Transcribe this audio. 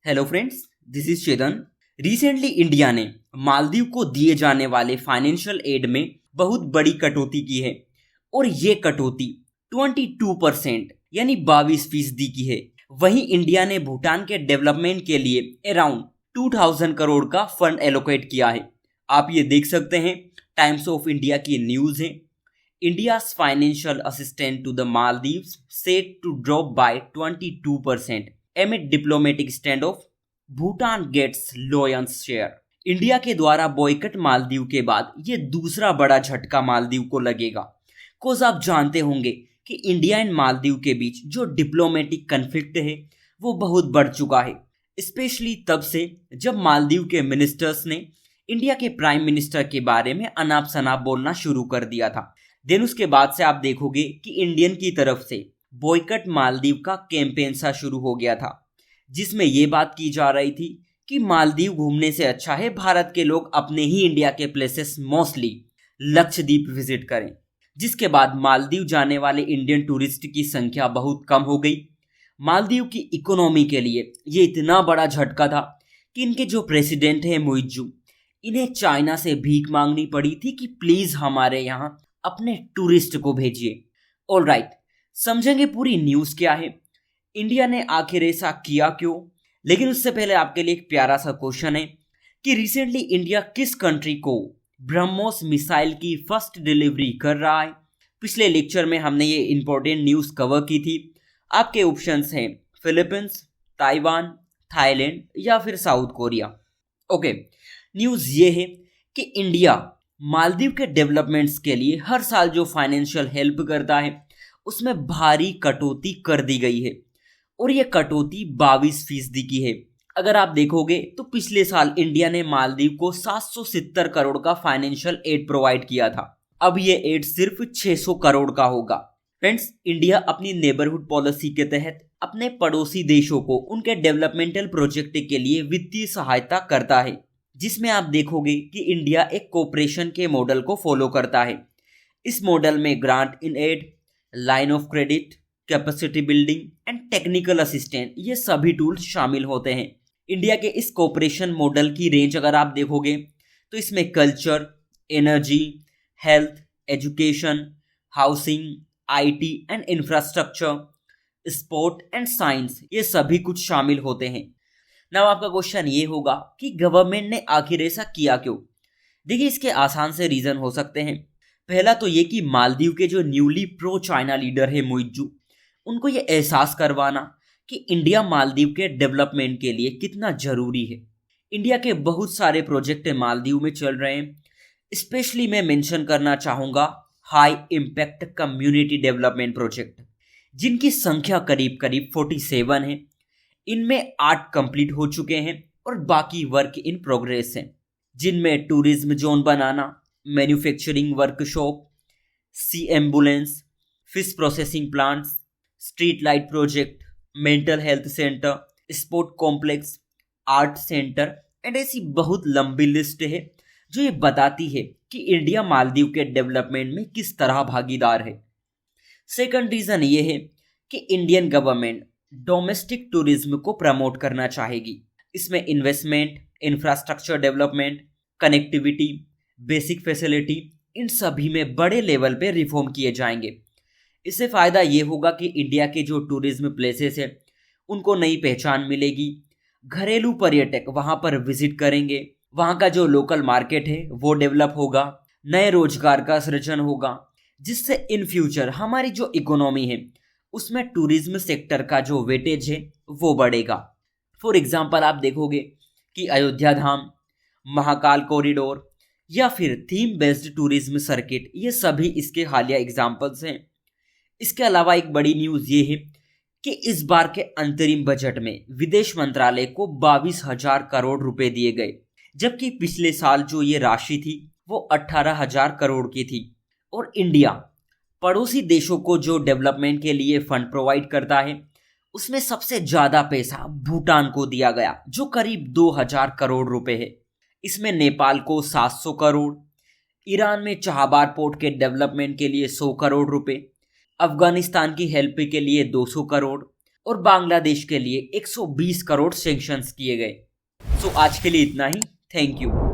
Hello friends, this is Chetan. Recently India ने मालदीव को दिए जाने वाले फाइनेंशियल एड में बहुत बड़ी कटौती की है और ये कटौती 22% यानी 22% की है। वहीं इंडिया ने भूटान के डेवलपमेंट के लिए अराउंड 2000 करोड़ का फंड एलोकेट किया है। आप ये देख सकते हैं, टाइम्स ऑफ इंडिया की न्यूज़ है। India's financial assistant to the Maldives set to drop by 22% amid diplomatic standoff, Bhutan gets lion's share. India के द्वारा बॉयकट मालदीव के बाद ये दूसरा बड़ा झटका मालदीव को लगेगा। कोज आप जानते होंगे कि इंडिया एंड मालदीव के बीच जो डिप्लोमेटिक कन्फ्लिक्ट है वो बहुत बढ़ चुका है, स्पेशली तब से जब मालदीव के मिनिस्टर्स ने इंडिया के प्राइम मिनिस्टर के बारे में अनाप शनाप बोलना शुरू कर दिया था। देन उसके बाद से आप देखोगे कि इंडियन की तरफ से बॉयकट मालदीव का कैंपेन सा शुरू हो गया था, जिसमें ये बात की जा रही थी कि मालदीव घूमने से अच्छा है भारत के लोग अपने ही इंडिया के प्लेसेस मोस्टली लक्षद्वीप विजिट करें। जिसके बाद मालदीव जाने वाले इंडियन टूरिस्ट की संख्या बहुत कम हो गई। मालदीव की इकोनॉमी के लिए ये इतना बड़ा झटका था कि इनके जो प्रेसिडेंट हैं मुइज्जू, इन्हें चाइना से भीख मांगनी पड़ी थी कि प्लीज हमारे यहाँ अपने टूरिस्ट को भेजिए। ऑलराइट, समझेंगे पूरी न्यूज़ क्या है, इंडिया ने आखिर ऐसा किया क्यों। लेकिन उससे पहले आपके लिए एक प्यारा सा क्वेश्चन है कि रिसेंटली इंडिया किस कंट्री को ब्रह्मोस मिसाइल की फर्स्ट डिलीवरी कर रहा है। पिछले लेक्चर में हमने ये इंपॉर्टेंट न्यूज़ कवर की थी। आपके ऑप्शंस हैं फिलीपींस, ताइवान, थाईलैंड या फिर साउथ कोरिया। ओके, न्यूज़ ये है कि इंडिया मालदीव के डेवलपमेंट्स के लिए हर साल जो फाइनेंशियल हेल्प करता है उसमें भारी कटौती कर दी गई है और ये कटौती 22% की है। अगर आप देखोगे तो पिछले साल इंडिया ने मालदीव को 770 करोड़ का फाइनेंशियल एड प्रोवाइड किया था, अब ये एड सिर्फ 600 करोड़ का होगा। फ्रेंड्स, इंडिया अपनी नेबरहुड पॉलिसी के तहत अपने पड़ोसी देशों को उनके डेवलपमेंटल प्रोजेक्ट के लिए वित्तीय सहायता करता है, जिसमें आप देखोगे कि इंडिया एक कोऑपरेशन के मॉडल को फॉलो करता है। इस मॉडल में grant in aid, line of credit, capacity building and technical assistant, ये सभी टूल्स शामिल होते हैं। इंडिया के इस कोऑपरेशन मॉडल की रेंज अगर आप देखोगे तो इसमें culture, energy, health, education, housing, IT and infrastructure, sport and science, ये सभी कुछ शामिल होते हैं। नाउ आपका क्वेश्चन ये होगा कि गवर्नमेंट ने आखिर ऐसा किया क्यों। देखिए, इसके आसान से रीजन हो सकते हैं। पहला तो ये कि मालदीव के जो न्यूली प्रो चाइना लीडर है मुइज्जू, उनको ये एहसास करवाना कि इंडिया मालदीव के डेवलपमेंट के लिए कितना जरूरी है। इंडिया के बहुत सारे प्रोजेक्ट मालदीव में चल रहे हैं। स्पेशली मैं मेंशन करना चाहूँगा high impact community development project, जिनकी संख्या करीब करीब 47 है। इनमें 8 कंप्लीट हो चुके हैं और बाकी वर्क इन प्रोग्रेस हैं, जिनमें टूरिज्म जोन बनाना, manufacturing workshop, sea ambulance, fish processing plants, street light project, mental health centre, sport complex, art centre and ऐसी बहुत लंबी लिस्ट है जो ये बताती है कि इंडिया मालदीव के डेवलपमेंट में किस तरह भागीदार है। सेकंड रीजन ये है कि इंडियन गवर्नमेंट डोमेस्टिक टूरिज्म को प्रमोट करना चाहेगी। इसमें investment, infrastructure development, connectivity, basic facility, इन सभी में बड़े लेवल पे रिफॉर्म किए जाएंगे। इससे फ़ायदा ये होगा कि इंडिया के जो टूरिज्म प्लेसेस है उनको नई पहचान मिलेगी। घरेलू पर्यटक वहाँ पर विजिट करेंगे, वहाँ का जो लोकल मार्केट है वो डेवलप होगा, नए रोजगार का सृजन होगा, जिससे इन फ्यूचर हमारी जो इकोनॉमी है उसमें टूरिज्म सेक्टर का जो वेटेज है वो बढ़ेगा। फॉर एग्जाम्पल आप देखोगे कि अयोध्या धाम, महाकाल कॉरिडोर या फिर थीम बेस्ड टूरिज्म सर्किट, ये सभी इसके हालिया एग्जाम्पल्स हैं। इसके अलावा एक बड़ी न्यूज़ ये है कि इस बार के अंतरिम बजट में विदेश मंत्रालय को 22,000 करोड़ रुपए दिए गए, जबकि पिछले साल जो ये राशि थी वो 18,000 करोड़ की थी। और इंडिया पड़ोसी देशों को जो डेवलपमेंट के लिए फंड प्रोवाइड करता है उसमें सबसे ज़्यादा पैसा भूटान को दिया गया, जो करीब 2,000 करोड़ रुपए है। इसमें नेपाल को 700 करोड़, ईरान में चाहबार पोर्ट के डेवलपमेंट के लिए 100 करोड़ रुपए, अफगानिस्तान की हेल्प के लिए 200 करोड़ और बांग्लादेश के लिए 120 करोड़ सैंक्शंस किए गए। सो आज के लिए इतना ही। Thank you.